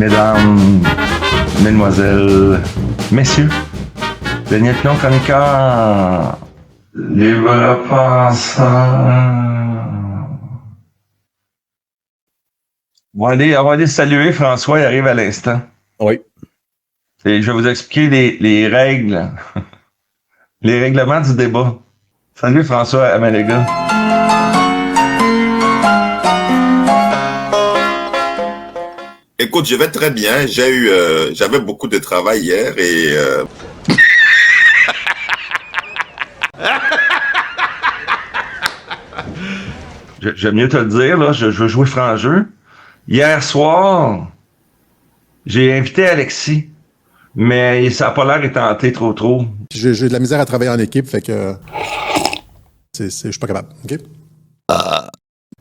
Mesdames, Mesdemoiselles, Messieurs, Daniel Pion, chroniqueur, libre pensant. On va aller saluer François, il arrive à l'instant. Oui. Et je vais vous expliquer les règles, les règlements du débat. Salut François Amalega. Écoute, je vais très bien. J'avais beaucoup de travail hier et J'aime mieux te le dire, là, je veux jouer franc jeu. Hier soir, j'ai invité Alexis, mais ça n'a pas l'air de tenter trop. J'ai de la misère à travailler en équipe, fait que je suis pas capable, OK?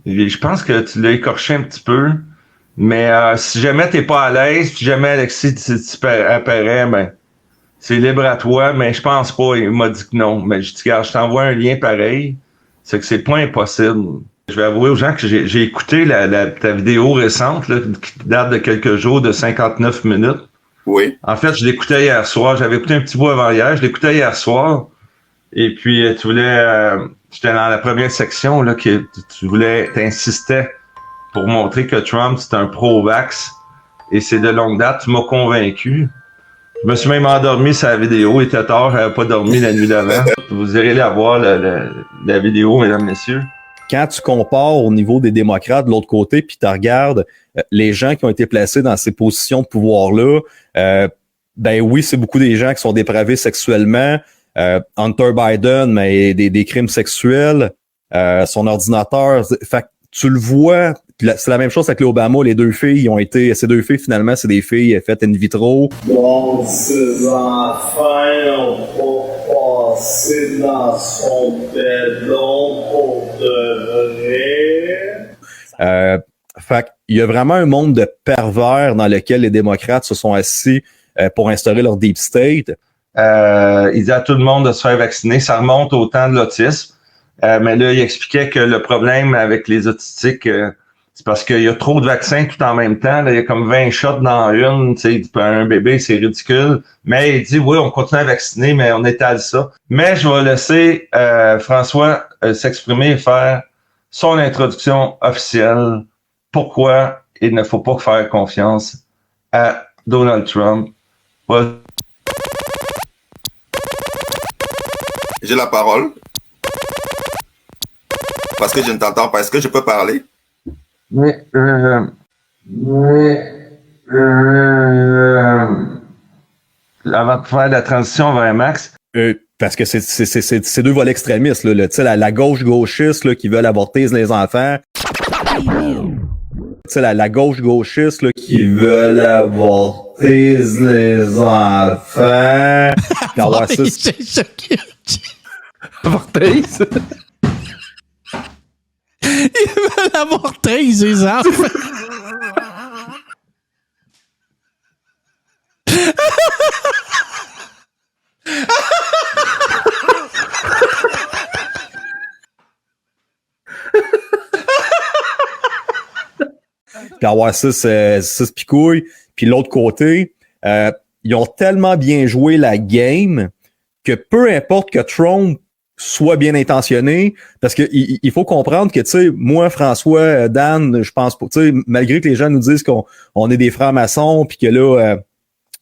Je pense que tu l'as écorché un petit peu, mais si jamais t'es pas à l'aise, si jamais Alexis apparaît, ben c'est libre à toi, mais je pense pas. Il m'a dit que non. Mais je dis, regarde, je t'envoie un lien pareil. C'est que c'est pas impossible. Je vais avouer aux gens que j'ai écouté ta vidéo récente, là, qui date de quelques jours, de 59 minutes. oui. En fait, je l'écoutais hier soir. J'avais écouté un petit bout avant hier. Je l'écoutais hier soir. Et puis, tu voulais... j'étais dans la première section, là, que t'insistais pour montrer que Trump, c'est un pro-vax. Et c'est de longue date. Tu m'as convaincu. Je me suis même endormi sur la vidéo. Il était tard, j'avais pas dormi la nuit d'avant. Vous irez la voir, la vidéo, mesdames, messieurs. Quand tu compares au niveau des démocrates de l'autre côté, puis tu regardes les gens qui ont été placés dans ces positions de pouvoir-là, ben oui, c'est beaucoup des gens qui sont dépravés sexuellement. Hunter Biden, mais des crimes sexuels, son ordinateur. Fait que tu le vois, c'est la même chose avec l'Obama. Les deux filles ces deux filles, finalement, c'est des filles faites in vitro. Donc, ces enfants ont pas passé dans son bedon pour de vrai. Fait qu'il y a vraiment un monde de pervers dans lequel les démocrates se sont assis pour instaurer leur deep state. Il dit à tout le monde de se faire vacciner. Ça remonte au temps de l'autisme. Mais là, il expliquait que le problème avec les autistiques, c'est parce qu'il y a trop de vaccins tout en même temps. Là, il y a comme 20 shots dans une. Tu sais, un bébé, c'est ridicule. Mais il dit, oui, on continue à vacciner, mais on étale ça. Mais je vais laisser François s'exprimer et faire son introduction officielle. Pourquoi il ne faut pas faire confiance à Donald Trump. Ouais. J'ai la parole. Parce que je ne t'entends pas. Est-ce que je peux parler? Mais avant de faire la transition vers Max. Parce que c'est deux volets extrémistes, là. Tu sais, la gauche gauchiste, là, qui veulent avorter les enfants. Tu sais, la gauche gauchiste, là, qui veulent avorter les enfants. C'est ça qui avorter. Ils veulent avorter les enfants. Puis avoir six picouilles. Puis l'autre côté, ils ont tellement bien joué la game que peu importe que Trump soit bien intentionné, parce que il faut comprendre que, tu sais, moi, François, Dan, je pense pas, tu sais, malgré que les gens nous disent qu'on est des francs-maçons, puis que là,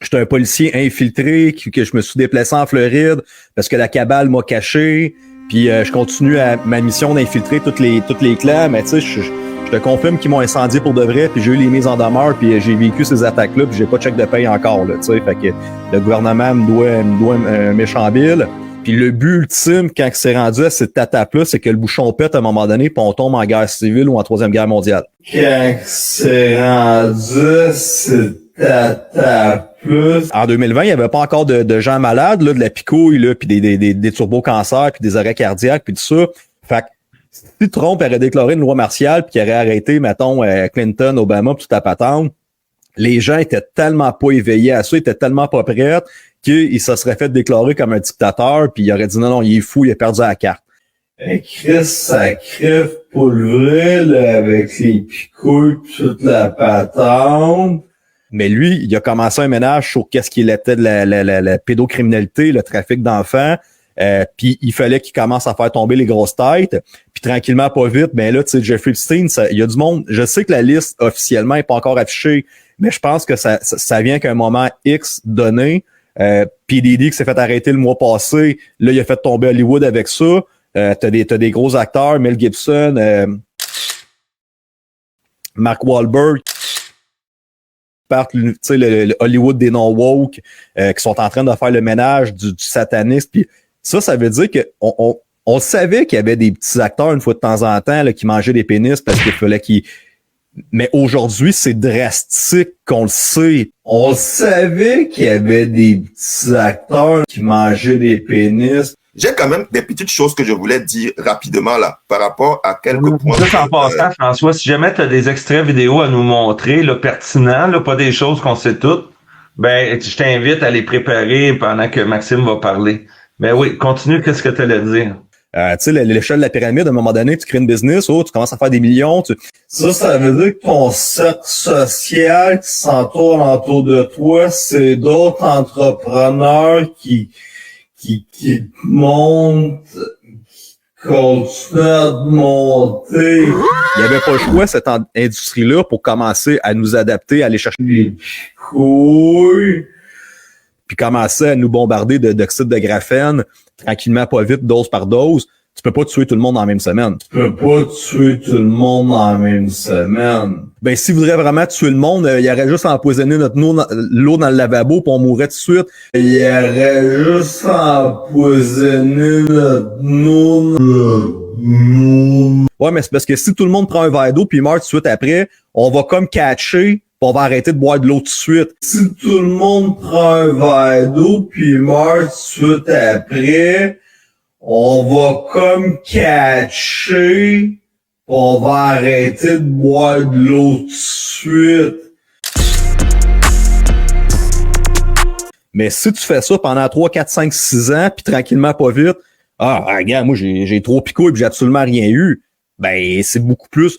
j'étais un policier infiltré, que je me suis déplacé en Floride parce que la cabale m'a caché, puis je continue à ma mission d'infiltrer toutes les clans, mais tu sais, je te confirme qu'ils m'ont incendié pour de vrai, puis j'ai eu les mises en demeure, puis j'ai vécu ces attaques-là, puis j'ai pas de chèque de paye encore, là, tu sais, fait que le gouvernement me doit un méchant bill. Puis le but ultime, quand c'est rendu à cette étape-là, c'est que le bouchon pète à un moment donné, puis on tombe en guerre civile ou en Troisième Guerre mondiale. Quand c'est rendu à cette étape-là... En 2020, il n'y avait pas encore de gens malades, là, de la picouille, là, puis des turbocancers, puis des arrêts cardiaques, puis tout ça. Fait que si Trump aurait déclaré une loi martiale, puis qu'il aurait arrêté, mettons, Clinton, Obama, puis tout à patente, les gens étaient tellement pas éveillés à ça, étaient tellement pas prêts, qu'il se serait fait déclarer comme un dictateur, puis il aurait dit non, il est fou, il a perdu la carte. Hey Chris, ça crève pour le vrai, là, avec les picouilles pis toute la patente. Mais lui, il a commencé un ménage sur qu'est-ce qu'il était de la pédocriminalité, le trafic d'enfants. Puis il fallait qu'il commence à faire tomber les grosses têtes. Puis tranquillement, pas vite, ben là, tu sais, Jeffrey Epstein, il y a du monde. Je sais que la liste officiellement est pas encore affichée, mais je pense que ça vient qu'à un moment X donné. P. Diddy qui s'est fait arrêter le mois passé, là, il a fait tomber Hollywood avec ça. T'as des gros acteurs, Mel Gibson, Mark Wahlberg, tu sais, le Hollywood des non-woke, qui sont en train de faire le ménage du satanisme. Puis ça veut dire que on savait qu'il y avait des petits acteurs une fois de temps en temps là, qui mangeaient des pénis parce qu'il fallait qu'ils... Mais aujourd'hui, c'est drastique qu'on le sait. On savait qu'il y avait des petits acteurs qui mangeaient des pénis. J'ai quand même des petites choses que je voulais dire rapidement là, par rapport à quelques points. Juste en passant, François, si jamais tu as des extraits vidéo à nous montrer, là, pertinents, là, pas des choses qu'on sait toutes, ben, je t'invite à les préparer pendant que Maxime va parler. Mais oui, continue, qu'est-ce que tu allais dire? Tu sais, l'échelle de la pyramide, à un moment donné, tu crées une business, tu commences à faire des millions. Ça veut dire que ton cercle social qui s'entoure autour de toi, c'est d'autres entrepreneurs qui montent, qui continuent à monter. Il n'y avait pas le choix, cette industrie-là, pour commencer à nous adapter, à aller chercher des couilles. Puis commencer à nous bombarder d'oxyde de graphène, tranquillement, pas vite, dose par dose. Tu peux pas tuer tout le monde en même semaine. Tu peux pas tuer tout le monde en même semaine. Ben, s'il voudrait vraiment tuer le monde, il aurait juste empoisonné l'eau dans le lavabo puis on mourrait tout de suite. Il aurait juste empoisonné notre eau. Ouais, mais c'est parce que si tout le monde prend un verre d'eau puis meurt tout de suite après, on va comme catcher. On va arrêter de boire de l'eau tout de suite. Si tout le monde prend un verre d'eau puis meurt tout de suite après, on va comme catcher, on va arrêter de boire de l'eau tout de suite. Mais si tu fais ça pendant 3, 4, 5, 6 ans, puis tranquillement, pas vite, regarde, moi j'ai trop piqué et j'ai absolument rien eu. Ben, c'est beaucoup plus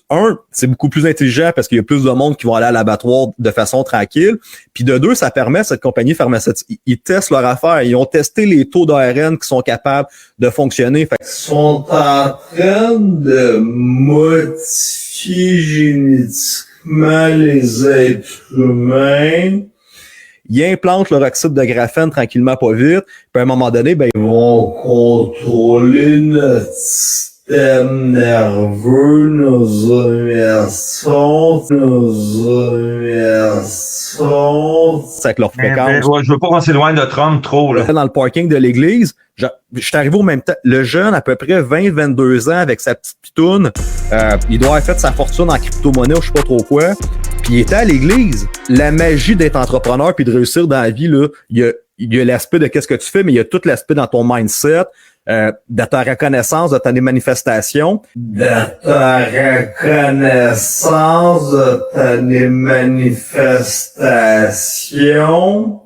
intelligent parce qu'il y a plus de monde qui vont aller à l'abattoir de façon tranquille. Puis de deux, ça permet à cette compagnie pharmaceutique, ils testent leur affaire. Ils ont testé les taux d'ARN qui sont capables de fonctionner. Fait ils sont en train de modifier génétiquement les êtres humains. Ils implantent leur oxyde de graphène tranquillement, pas vite. Puis à un moment donné, ben, ils vont contrôler notre système nerveux, nos émotions. C'est avec leur fréquence. Ouais, je veux pas qu'on s'éloigne de Trump trop, là. Dans le parking de l'église, je suis arrivé au même temps. Le jeune, à peu près 20-22 ans, avec sa petite pitoune, il doit avoir fait sa fortune en crypto-monnaie ou je sais pas trop quoi. Puis il était à l'église. La magie d'être entrepreneur puis de réussir dans la vie, là, il y a l'aspect de qu'est-ce que tu fais, mais il y a tout l'aspect dans ton mindset, de ta reconnaissance, de ta manifestation. De ta reconnaissance, de ta manifestation.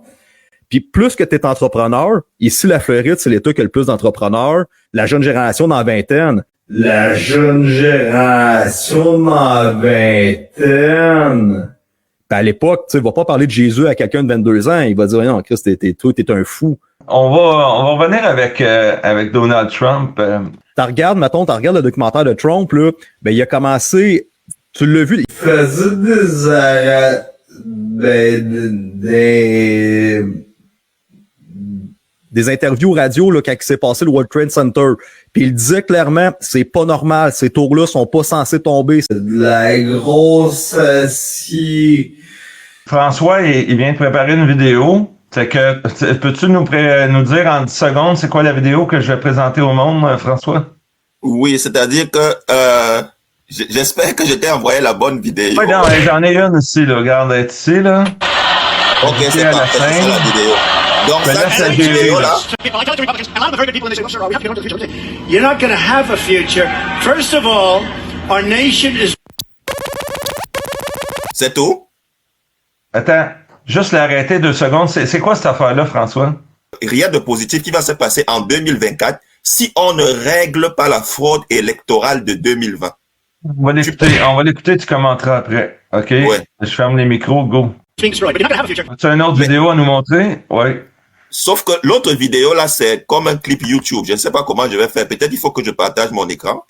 Puis plus que tu es entrepreneur, ici la Floride, c'est l'État qui a le plus d'entrepreneurs. La jeune génération dans la vingtaine. La jeune génération dans la vingtaine. Ben à l'époque, tu sais, va pas parler de Jésus à quelqu'un de 22 ans. Il va dire, non, Christ, t'es un fou. On va revenir avec Donald Trump. T'as regardé le documentaire de Trump, là, ben il a commencé, tu l'as vu. Il faisait des interviews radio là, quand il s'est passé le World Trade Center. Puis il disait clairement, c'est pas normal, ces tours-là sont pas censés tomber. C'est de la grosse acier. François, il vient de préparer une vidéo. Fait que, peux-tu nous dire en 10 secondes c'est quoi la vidéo que je vais présenter au monde, François? Oui, c'est-à-dire que j'espère que je t'ai envoyé la bonne vidéo. Oui, non, j'en ai une ici, là. Regarde, elle est ici, là. Ok, c'est parfait, c'est ça la vidéo. Donc, cette vidéo-là. You're not going to have a future. First of all, our nation is... C'est tout? Attends, juste l'arrêter 2 secondes. C'est quoi cette affaire-là, François? Rien de positif qui va se passer en 2024 si on ne règle pas la fraude électorale de 2020. On va l'écouter, tu commenteras après. OK? Ouais. Je ferme les micros, go. being destroyed. But you're not going to have a future. Tu as une autre vidéo à nous montrer? Oui. Sauf que l'autre vidéo, là, c'est comme un clip YouTube. Je ne sais pas comment je vais faire. Peut-être il faut que je partage mon écran.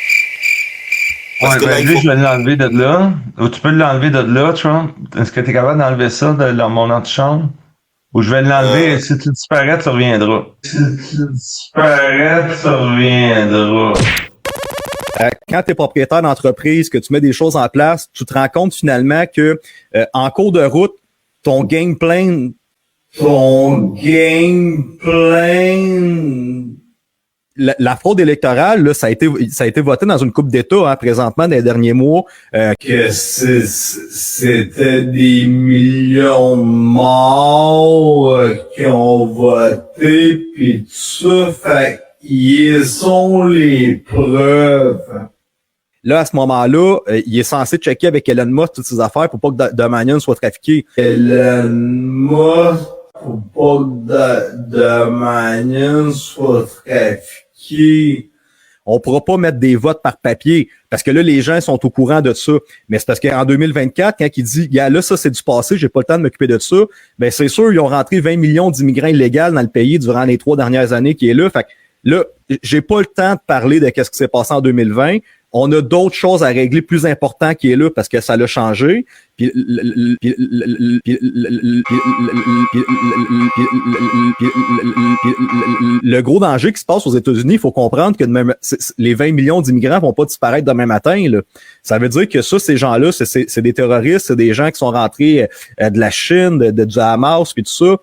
Parce que là, il faut... je vais l'enlever de là. Ou tu peux l'enlever de là, Trump. Est-ce que tu es capable d'enlever ça de mon antichambre? Ou je vais l'enlever et si tu disparais, tu reviendras. Si tu disparais, tu reviendras. Quand tu es propriétaire d'entreprise, que tu mets des choses en place, tu te rends compte finalement que en cours de route, ton game plan, la fraude électorale, là, ça a été voté dans une coupe d'États présentement dans les derniers mois. Que c'était des millions de morts qui ont voté, puis tout ça, fait ils sont les preuves. Là, à ce moment-là, il est censé checker avec Elon Musk toutes ces affaires pour pas que Dominion soit trafiqué. Elon Musk, pour pas que Dominion soit trafiqué. On pourra pas mettre des votes par papier parce que là, les gens sont au courant de ça. Mais c'est parce qu'en 2024, quand il dit, gars, là, ça, c'est du passé, j'ai pas le temps de m'occuper de ça, ben, c'est sûr, ils ont rentré 20 millions d'immigrants illégaux dans le pays durant les 3 dernières années qui est là. Fait que là, j'ai pas le temps de parler de qu'est-ce qui s'est passé en 2020. On a d'autres choses à régler plus importantes qui est là parce que ça l'a changé. Puis le gros danger qui se passe aux États-Unis, il faut comprendre que les 20 millions d'immigrants vont pas disparaître demain matin. Là. Ça veut dire que ça, ces gens-là, c'est des terroristes, c'est des gens qui sont rentrés de la Chine, du Hamas, puis tout ça.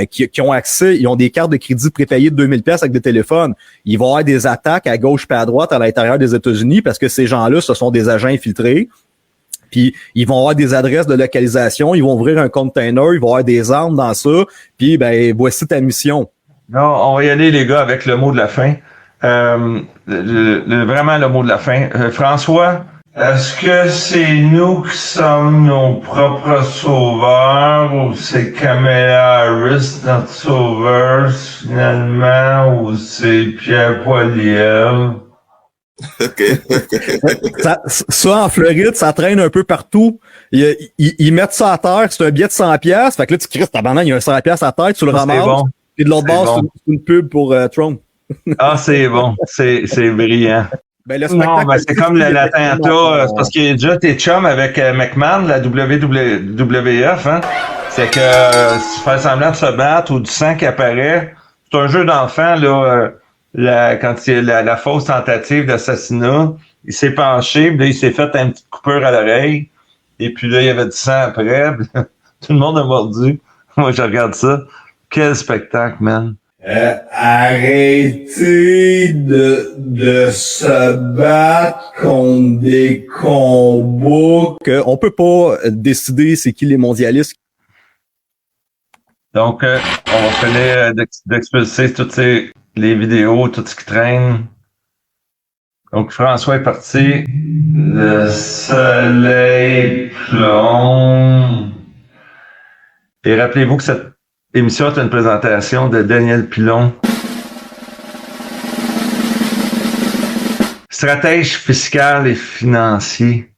Qui ont accès, ils ont des cartes de crédit prépayées de 2000 pièces avec des téléphones. Il va y avoir des attaques à gauche et à droite à l'intérieur des États-Unis parce que ces gens-là, ce sont des agents infiltrés. Puis ils vont avoir des adresses de localisation, ils vont ouvrir un container, ils vont avoir des armes dans ça. Puis ben voici ta mission. Non, on va y aller les gars avec le mot de la fin. Vraiment le mot de la fin. François, est-ce que c'est nous qui sommes nos propres sauveurs ou c'est Kamala Harris notre sauveur finalement ou c'est Pierre Poilievre? OK. Ça, en Floride, ça traîne un peu partout. Ils mettent ça à terre, c'est un billet de 100$. Fait que là, tu cries, tabarnak, il y a un 100$ à terre, tu le ramasses. Bon. Et de l'autre bord, c'est une pub pour Trump. Ah, c'est bon. C'est brillant. Ben, le non, ben c'est comme l'attentat, c'est parce qu'il a déjà été chum avec McMahon, la WWF, hein. C'est que faire semblant de se battre ou du sang qui apparaît, c'est un jeu d'enfant, là. Quand il y a la fausse tentative d'assassinat, il s'est penché, puis là, il s'est fait une petite coupure à l'oreille, et puis là, il y avait du sang après, tout le monde a mordu. Moi, je regarde ça. Quel spectacle, man. Arrêtez de se battre contre des combats. On peut pas décider c'est qui les mondialistes. Donc, on va finir d'expulser toutes les vidéos, tout ce qui traîne. Donc, François est parti. Le soleil plombe. Et rappelez-vous que cette émission est une présentation de Daniel Pilon. Stratège fiscal et financier.